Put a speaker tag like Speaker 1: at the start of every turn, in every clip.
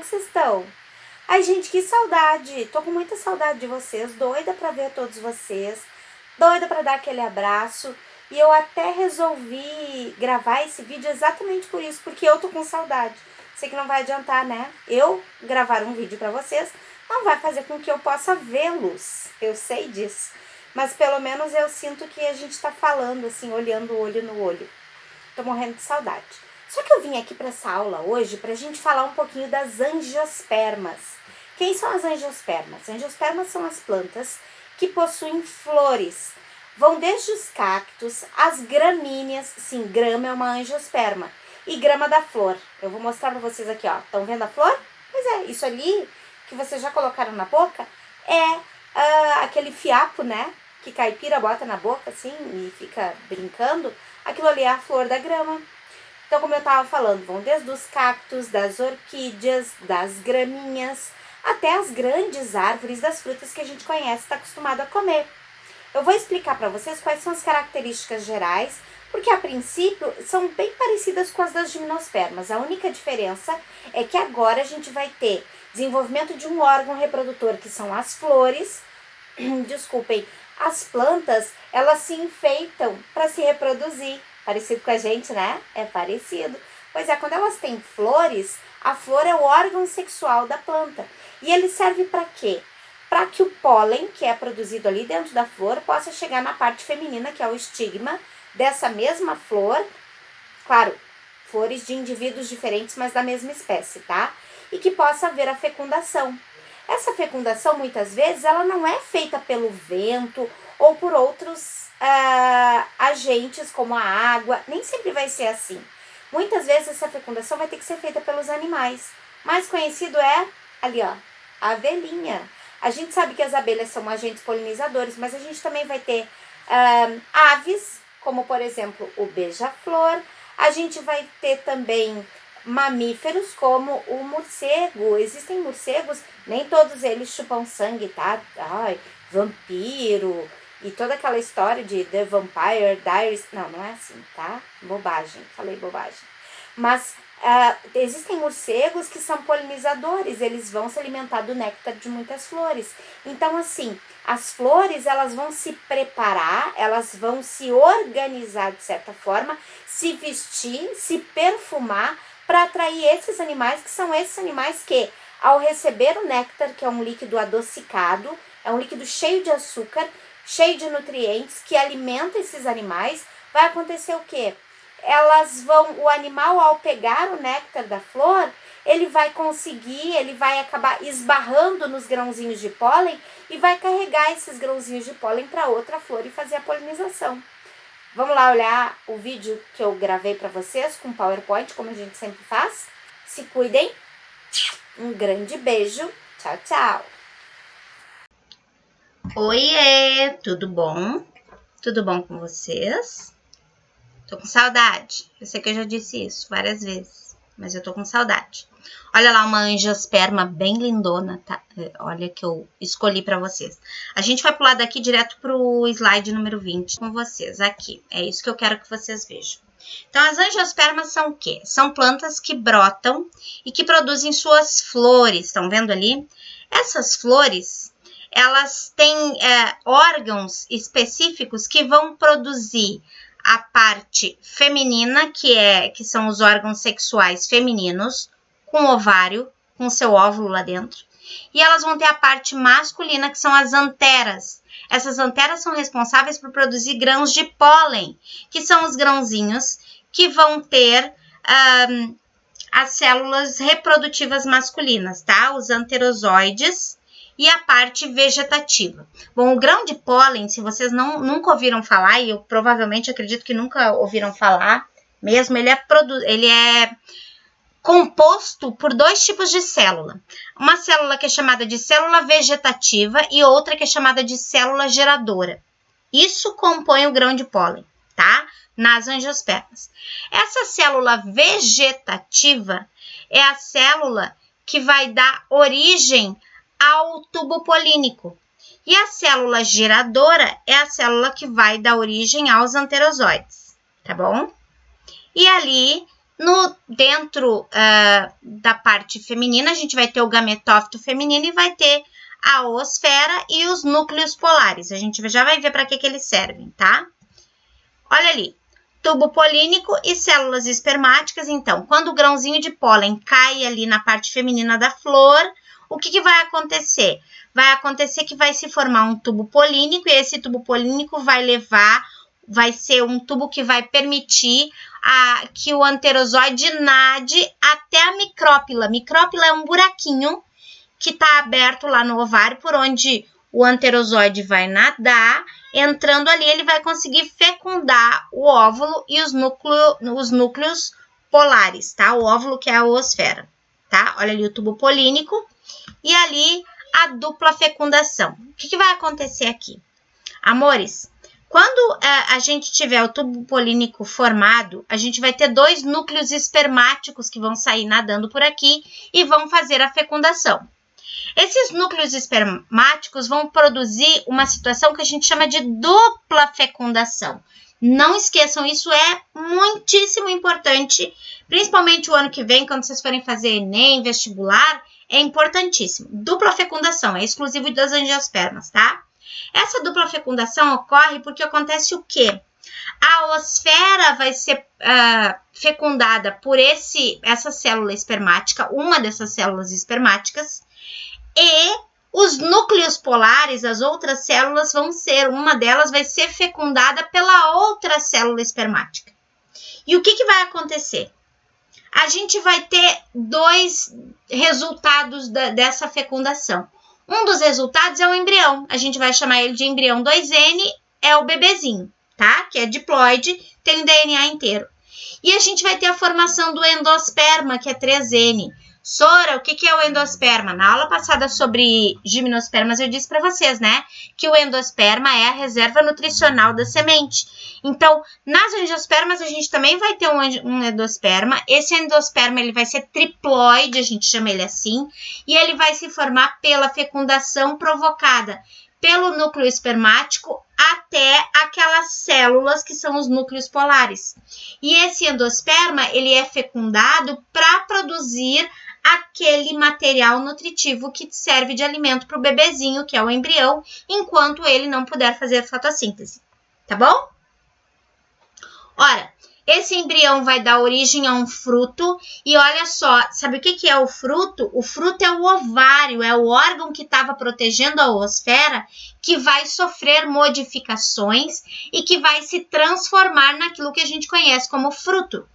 Speaker 1: que vocês estão? Ai, gente, que saudade! Tô com muita saudade de vocês, doida pra ver todos vocês, doida pra dar aquele abraço. E eu até resolvi gravar esse vídeo exatamente por isso, porque eu tô com saudade. Sei que não vai adiantar, né? Eu gravar um vídeo pra vocês não vai fazer com que eu possa vê-los, eu sei disso. Mas pelo menos eu sinto que a gente tá falando, assim, olhando olho no olho. Tô morrendo de saudade. Só que eu vim aqui para essa aula hoje pra gente falar um pouquinho das angiospermas. Quem são as angiospermas? Angiospermas são as plantas que possuem flores. Vão desde os cactos, as gramíneas, sim, grama é uma angiosperma, e grama da flor. Eu vou mostrar pra vocês aqui, ó. Estão vendo a flor? Pois é, isso ali que vocês já colocaram na boca é aquele fiapo, né? Que caipira bota na boca, assim, e fica brincando. Aquilo ali é a flor da grama. Então, como eu estava falando, vão desde os cactos, das orquídeas, das graminhas, até as grandes árvores das frutas que a gente conhece e está acostumado a comer. Eu vou explicar para vocês quais são as características gerais, porque a princípio são bem parecidas com as das gimnospermas. A única diferença é que agora a gente vai ter desenvolvimento de um órgão reprodutor, que são as flores. Desculpem, as plantas, elas se enfeitam para se reproduzir. Parecido com a gente, né? É parecido. Pois é, quando elas têm flores, a flor é o órgão sexual da planta. E ele serve para quê? Para que o pólen, que é produzido ali dentro da flor, possa chegar na parte feminina, que é o estigma dessa mesma flor. Claro, flores de indivíduos diferentes, mas da mesma espécie, tá? E que possa haver a fecundação. Essa fecundação, muitas vezes, ela não é feita pelo vento ou por outros agentes como a água. Nem sempre vai ser assim. Muitas vezes essa fecundação vai ter que ser feita pelos animais. Mais conhecido é, ali ó, a abelhinha. A gente sabe que as abelhas são agentes polinizadores, mas a gente também vai ter aves, como por exemplo o beija-flor. A gente vai ter também mamíferos como o morcego. Existem morcegos, nem todos eles chupam sangue, tá? Ai, vampiro e toda aquela história de The Vampire Diaries. Não, não é assim, tá? Bobagem, falei bobagem. Mas existem morcegos que são polinizadores, eles vão se alimentar do néctar de muitas flores. Então, assim, as flores, elas vão se preparar, elas vão se organizar de certa forma, se vestir, se perfumar, para atrair esses animais, que são esses animais que, ao receber o néctar, que é um líquido adocicado, é um líquido cheio de açúcar, cheio de nutrientes, que alimenta esses animais, vai acontecer o quê? O animal, ao pegar o néctar da flor, ele vai acabar esbarrando nos grãozinhos de pólen e vai carregar esses grãozinhos de pólen para outra flor e fazer a polinização. Vamos lá olhar o vídeo que eu gravei para vocês com PowerPoint, como a gente sempre faz. Se cuidem. Um grande beijo. Tchau, tchau.
Speaker 2: Oiê, tudo bom? Tudo bom com vocês? Tô com saudade. Eu sei que eu já disse isso várias vezes, mas eu tô com saudade. Olha lá uma angiosperma bem lindona, tá? Olha que eu escolhi pra vocês. A gente vai pular daqui direto pro slide número 20 com vocês aqui. É isso que eu quero que vocês vejam. Então, as angiospermas são o quê? São plantas que brotam e que produzem suas flores. Estão vendo ali? Essas flores, elas têm órgãos específicos que vão produzir a parte feminina, que são os órgãos sexuais femininos, com ovário, com seu óvulo lá dentro. E elas vão ter a parte masculina, que são as anteras. Essas anteras são responsáveis por produzir grãos de pólen, que são os grãozinhos que vão ter as células reprodutivas masculinas, tá? Os anterozoides e a parte vegetativa. Bom, o grão de pólen, se vocês nunca ouviram falar, e eu provavelmente acredito que nunca ouviram falar mesmo, ele é composto por dois tipos de célula. Uma célula que é chamada de célula vegetativa e outra que é chamada de célula geradora. Isso compõe o grão de pólen, tá? Nas angiospermas. Essa célula vegetativa é a célula que vai dar origem ao tubo polínico. E a célula geradora é a célula que vai dar origem aos anterozoides, tá bom? E ali, Dentro da parte feminina, a gente vai ter o gametófito feminino e vai ter a oosfera e os núcleos polares. A gente já vai ver para que eles servem, tá? Olha ali, tubo polínico e células espermáticas. Então, quando o grãozinho de pólen cai ali na parte feminina da flor, o que vai acontecer? Vai acontecer que vai se formar um tubo polínico e esse tubo polínico vai ser um tubo que vai permitir que o anterozoide nade até a micrópila. Micrópila é um buraquinho que está aberto lá no ovário, por onde o anterozoide vai nadar. Entrando ali, ele vai conseguir fecundar o óvulo e os núcleos polares, tá? O óvulo que é a oosfera, tá? Olha ali o tubo polínico e ali a dupla fecundação. O que vai acontecer aqui? Amores, quando a gente tiver o tubo polínico formado, a gente vai ter 2 núcleos espermáticos que vão sair nadando por aqui e vão fazer a fecundação. Esses núcleos espermáticos vão produzir uma situação que a gente chama de dupla fecundação. Não esqueçam, isso é muitíssimo importante, principalmente o ano que vem, quando vocês forem fazer Enem, vestibular, é importantíssimo. Dupla fecundação, é exclusivo das angiospermas, tá? Essa dupla fecundação ocorre porque acontece o quê? A oosfera vai ser fecundada por essa célula espermática, uma dessas células espermáticas, e os núcleos polares, as outras células uma delas vai ser fecundada pela outra célula espermática. E o que vai acontecer? A gente vai ter 2 resultados dessa fecundação. Um dos resultados é o embrião. A gente vai chamar ele de embrião 2N, é o bebezinho, tá? Que é diploide, tem o DNA inteiro. E a gente vai ter a formação do endosperma, que é 3N. Sora, o que é o endosperma? Na aula passada sobre gimnospermas eu disse para vocês, né? Que o endosperma é a reserva nutricional da semente. Então, nas angiospermas a gente também vai ter um endosperma. Esse endosperma ele vai ser triploide, a gente chama ele assim. E ele vai se formar pela fecundação provocada pelo núcleo espermático até aquelas células que são os núcleos polares. E esse endosperma ele é fecundado para produzir aquele material nutritivo que serve de alimento para o bebezinho, que é o embrião, enquanto ele não puder fazer fotossíntese, tá bom? Ora, esse embrião vai dar origem a um fruto e olha só, sabe o que é o fruto? O fruto é o ovário, é o órgão que estava protegendo a oosfera que vai sofrer modificações e que vai se transformar naquilo que a gente conhece como fruto.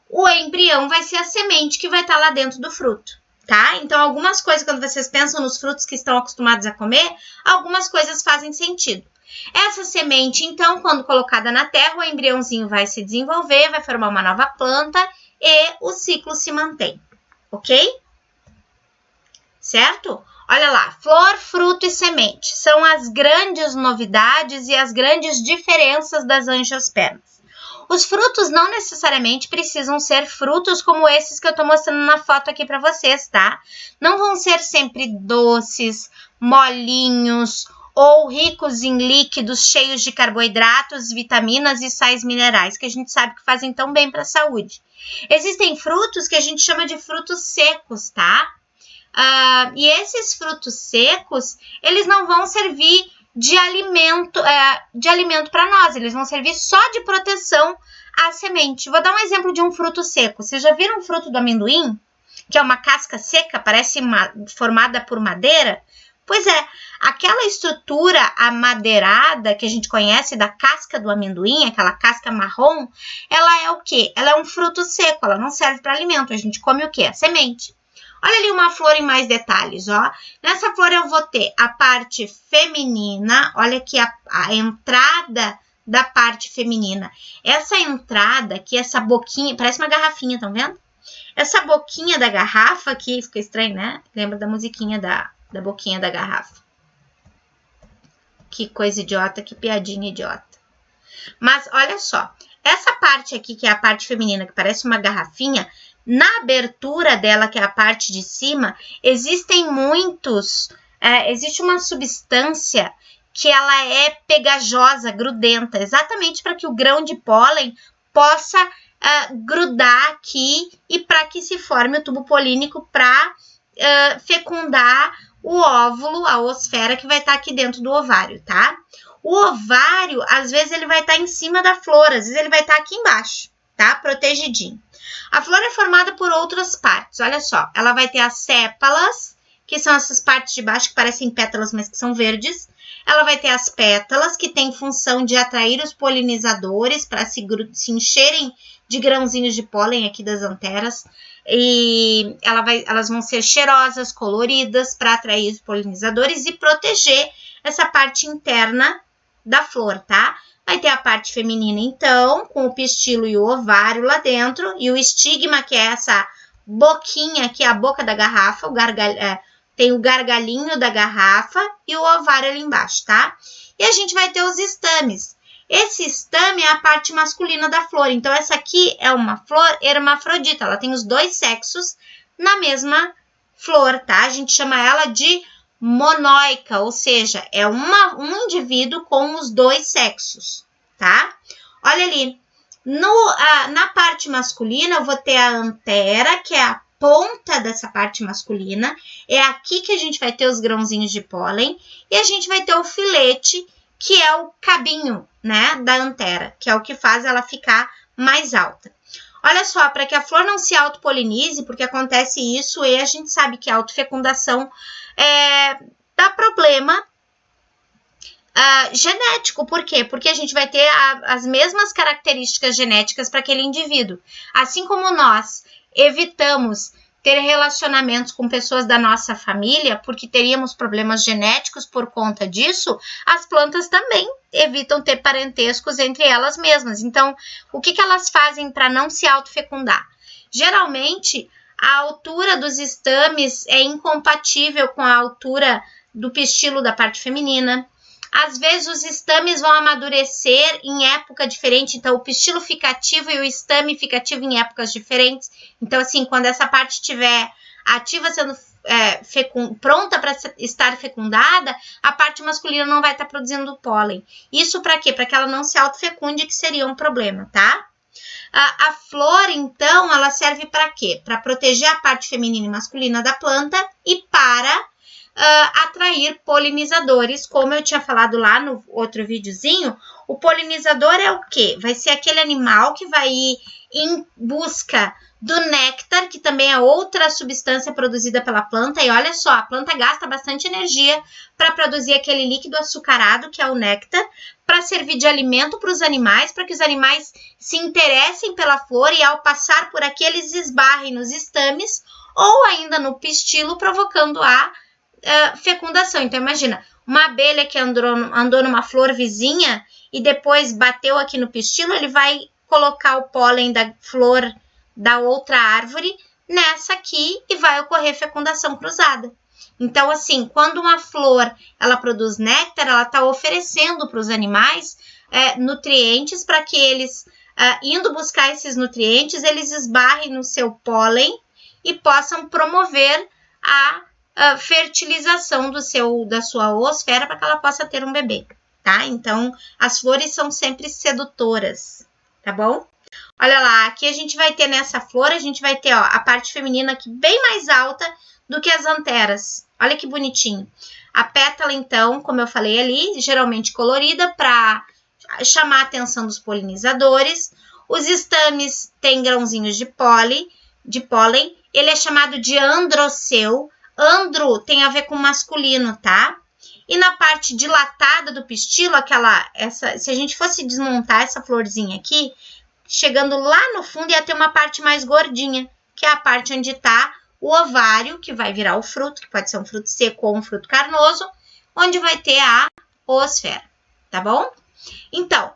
Speaker 2: O embrião vai ser a semente que vai estar lá dentro do fruto, tá? Então, algumas coisas, quando vocês pensam nos frutos que estão acostumados a comer, algumas coisas fazem sentido. Essa semente, então, quando colocada na terra, o embriãozinho vai se desenvolver, vai formar uma nova planta e o ciclo se mantém, ok? Certo? Olha lá, flor, fruto e semente são as grandes novidades e as grandes diferenças das angiospermas. Os frutos não necessariamente precisam ser frutos como esses que eu estou mostrando na foto aqui para vocês, tá? Não vão ser sempre doces, molinhos ou ricos em líquidos cheios de carboidratos, vitaminas e sais minerais, que a gente sabe que fazem tão bem para a saúde. Existem frutos que a gente chama de frutos secos, tá? E esses frutos secos, eles não vão servir de alimento para nós, eles vão servir só de proteção à semente. Vou dar um exemplo de um fruto seco. Vocês já viram o fruto do amendoim? Que é uma casca seca, parece formada por madeira? Pois é, aquela estrutura amadeirada que a gente conhece da casca do amendoim, aquela casca marrom, ela é o quê? Ela é um fruto seco, ela não serve para alimento, a gente come o quê? A semente. Olha ali uma flor em mais detalhes, ó. Nessa flor eu vou ter a parte feminina, olha aqui a entrada da parte feminina. Essa entrada aqui, essa boquinha, parece uma garrafinha, estão vendo? Essa boquinha da garrafa aqui, fica estranho, né? Lembra da musiquinha da boquinha da garrafa. Que coisa idiota, que piadinha idiota. Mas olha só, essa parte aqui, que é a parte feminina, que parece uma garrafinha, na abertura dela, que é a parte de cima, existe uma substância que ela é pegajosa, grudenta, exatamente para que o grão de pólen possa grudar aqui e para que se forme o tubo polínico para fecundar o óvulo, a oosfera que vai estar aqui dentro do ovário, tá? O ovário, às vezes, ele vai estar em cima da flor, às vezes ele vai estar aqui embaixo, tá? Protegidinho. A flor é formada por outras partes, olha só. Ela vai ter as sépalas, que são essas partes de baixo que parecem pétalas, mas que são verdes. Ela vai ter as pétalas, que têm função de atrair os polinizadores para se encherem de grãozinhos de pólen aqui das anteras. E elas vão ser cheirosas, coloridas, para atrair os polinizadores e proteger essa parte interna da flor, tá? Vai ter a parte feminina, então, com o pistilo e o ovário lá dentro, e o estigma, que é essa boquinha, que é a boca da garrafa, tem o gargalhinho da garrafa e o ovário ali embaixo, tá? E a gente vai ter os estames. Esse estame é a parte masculina da flor, então essa aqui é uma flor hermafrodita, ela tem os dois sexos na mesma flor, tá? A gente chama ela de monóica, ou seja, é um indivíduo com os dois sexos, tá? Olha ali, na parte masculina eu vou ter a antera, que é a ponta dessa parte masculina, é aqui que a gente vai ter os grãozinhos de pólen, e a gente vai ter o filete, que é o cabinho, né, da antera, que é o que faz ela ficar mais alta. Olha só, para que a flor não se autopolinize, porque acontece isso, e a gente sabe que a autofecundação dá problema genético. Por quê? Porque a gente vai ter as mesmas características genéticas para aquele indivíduo. Assim como nós evitamos ter relacionamentos com pessoas da nossa família, porque teríamos problemas genéticos por conta disso, as plantas também evitam ter parentescos entre elas mesmas. Então, o que elas fazem para não se autofecundar? Geralmente, a altura dos estames é incompatível com a altura do pistilo da parte feminina. Às vezes, os estames vão amadurecer em época diferente, então o pistilo fica ativo e o estame fica ativo em épocas diferentes. Então, assim, quando essa parte estiver ativa, sendo pronta para estar fecundada, a parte masculina não vai estar produzindo pólen. Isso para quê? Para que ela não se autofecunde, que seria um problema, tá? A flor, então, ela serve para quê? Para proteger a parte feminina e masculina da planta e para atrair polinizadores, como eu tinha falado lá no outro videozinho. O polinizador é o quê? Vai ser aquele animal que vai ir em busca do néctar, que também é outra substância produzida pela planta. E olha só, a planta gasta bastante energia para produzir aquele líquido açucarado, que é o néctar, para servir de alimento para os animais, para que os animais se interessem pela flor e ao passar por aqui eles esbarrem nos estames ou ainda no pistilo, provocando a fecundação. Então, imagina, uma abelha que andou numa flor vizinha e depois bateu aqui no pistilo, ele vai colocar o pólen da flor da outra árvore nessa aqui e vai ocorrer fecundação cruzada. Então, assim, quando uma flor ela produz néctar, ela está oferecendo para os animais nutrientes para que eles, indo buscar esses nutrientes, eles esbarrem no seu pólen e possam promover a fertilização da sua oosfera para que ela possa ter um bebê, tá? Então, as flores são sempre sedutoras, tá bom? Olha lá, aqui a gente vai ter nessa flor, a gente vai ter a parte feminina aqui bem mais alta do que as anteras. Olha que bonitinho. A pétala, então, como eu falei ali, geralmente colorida para chamar a atenção dos polinizadores. Os estames têm grãozinhos de pólen. Ele é chamado de androceu. Andro tem a ver com masculino, tá? E na parte dilatada do pistilo, se a gente fosse desmontar essa florzinha aqui, chegando lá no fundo ia ter uma parte mais gordinha, que é a parte onde está o ovário, que vai virar o fruto, que pode ser um fruto seco ou um fruto carnoso, onde vai ter a oosfera, tá bom? Então,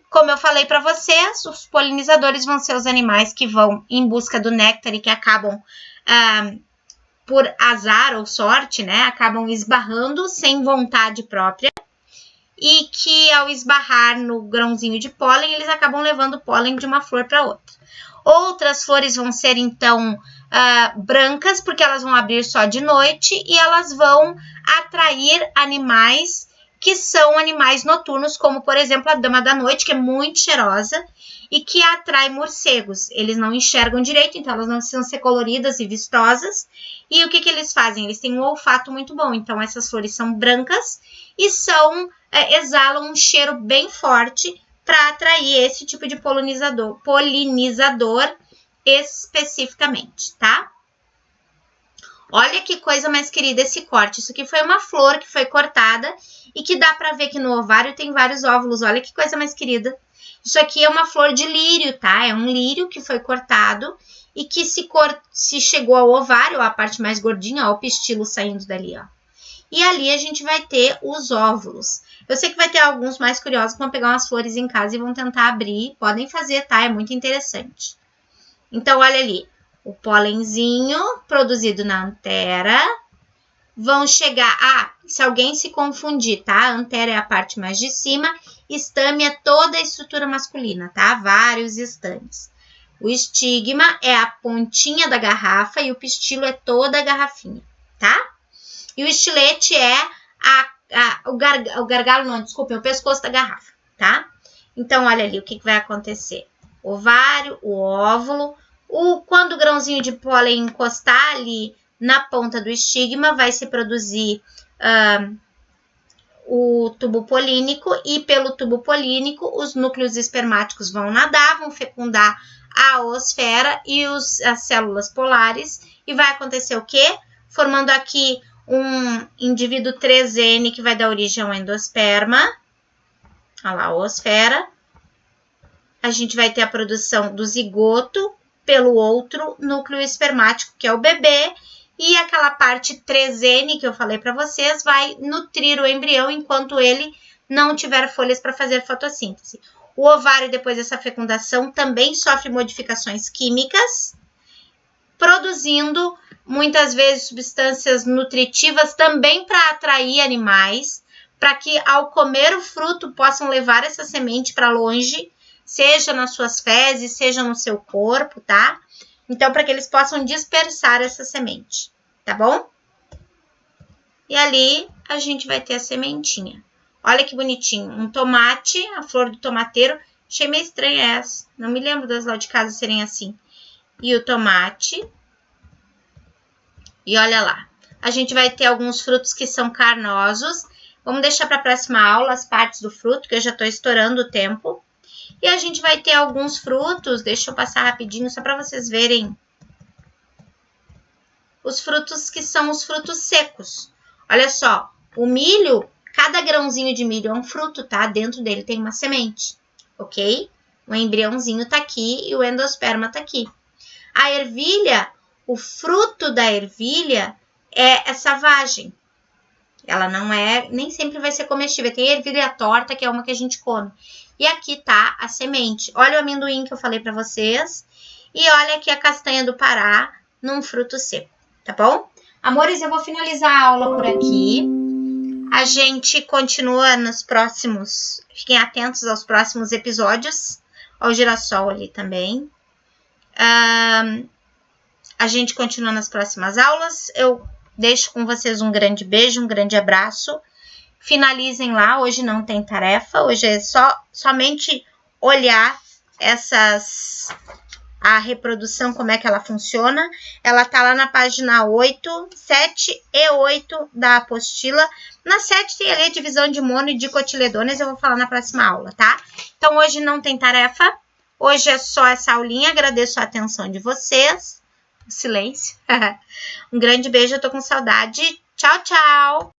Speaker 2: como eu falei para vocês, os polinizadores vão ser os animais que vão em busca do néctar e que acabam por azar ou sorte, né, acabam esbarrando sem vontade própria e que ao esbarrar no grãozinho de pólen, eles acabam levando o pólen de uma flor para outra. Outras flores vão ser, então, brancas, porque elas vão abrir só de noite e elas vão atrair animais que são animais noturnos, como, por exemplo, a dama da noite, que é muito cheirosa e que atrai morcegos. Eles não enxergam direito, então elas não precisam ser coloridas e vistosas. E o que eles fazem? Eles têm um olfato muito bom. Então, essas flores são brancas e exalam um cheiro bem forte para atrair esse tipo de polinizador especificamente, tá? Olha que coisa mais querida esse corte. Isso aqui foi uma flor que foi cortada e que dá pra ver que no ovário tem vários óvulos. Olha que coisa mais querida. Isso aqui é uma flor de lírio, tá? É um lírio que foi cortado e que se chegou ao ovário, ó, a parte mais gordinha, ó, o pistilo saindo dali, ó. E ali a gente vai ter os óvulos. Eu sei que vai ter alguns mais curiosos que vão pegar umas flores em casa e vão tentar abrir. Podem fazer, tá? É muito interessante. Então, olha ali. O pólenzinho produzido na antera. Vão chegar... se alguém se confundir, tá? A antera é a parte mais de cima. Estame é toda a estrutura masculina, tá? Vários estames. O estigma é a pontinha da garrafa e o pistilo é toda a garrafinha, tá? E o estilete é o gargalo, não, desculpa, é o pescoço da garrafa, tá? Então, olha ali o que vai acontecer. O ovário, o óvulo... Quando o grãozinho de pólen encostar ali na ponta do estigma, vai se produzir o tubo polínico e pelo tubo polínico os núcleos espermáticos vão nadar, vão fecundar a oosfera e as células polares e vai acontecer o quê? Formando aqui um indivíduo 3N que vai dar origem ao endosperma. Olha lá, a oosfera. A gente vai ter a produção do zigoto pelo outro núcleo espermático, que é o bebê, e aquela parte 3N que eu falei para vocês vai nutrir o embrião enquanto ele não tiver folhas para fazer fotossíntese. O ovário, depois dessa fecundação, também sofre modificações químicas, produzindo muitas vezes substâncias nutritivas também para atrair animais, para que ao comer o fruto possam levar essa semente para longe, seja nas suas fezes, seja no seu corpo, tá? Então, para que eles possam dispersar essa semente, tá bom? E ali a gente vai ter a sementinha. Olha que bonitinho. Um tomate, a flor do tomateiro. Achei meio estranha essa. Não me lembro das lá de casa serem assim. E o tomate. E olha lá. A gente vai ter alguns frutos que são carnosos. Vamos deixar para a próxima aula as partes do fruto, que eu já estou estourando o tempo. E a gente vai ter alguns frutos, deixa eu passar rapidinho só para vocês verem. Os frutos que são os frutos secos. Olha só, o milho, cada grãozinho de milho é um fruto, tá? Dentro dele tem uma semente, ok? O embriãozinho tá aqui e o endosperma tá aqui. A ervilha, o fruto da ervilha é essa vagem. Ela não é, nem sempre vai ser comestível. Tem ervilha torta, que é uma que a gente come. E aqui tá a semente. Olha o amendoim que eu falei para vocês. E olha aqui a castanha do Pará num fruto seco, tá bom? Amores, eu vou finalizar a aula por aqui. A gente continua nos próximos... Fiquem atentos aos próximos episódios. Ao girassol ali também. A gente continua nas próximas aulas. Eu deixo com vocês um grande beijo, um grande abraço. Finalizem lá, hoje não tem tarefa, hoje é somente olhar a reprodução, como é que ela funciona. Ela tá lá na página 8, 7 e 8 da apostila. Na 7 tem ali a divisão de mono e dicotiledones, eu vou falar na próxima aula, tá? Então, hoje não tem tarefa, hoje é só essa aulinha, agradeço a atenção de vocês. Silêncio. Um grande beijo, eu tô com saudade. Tchau, tchau!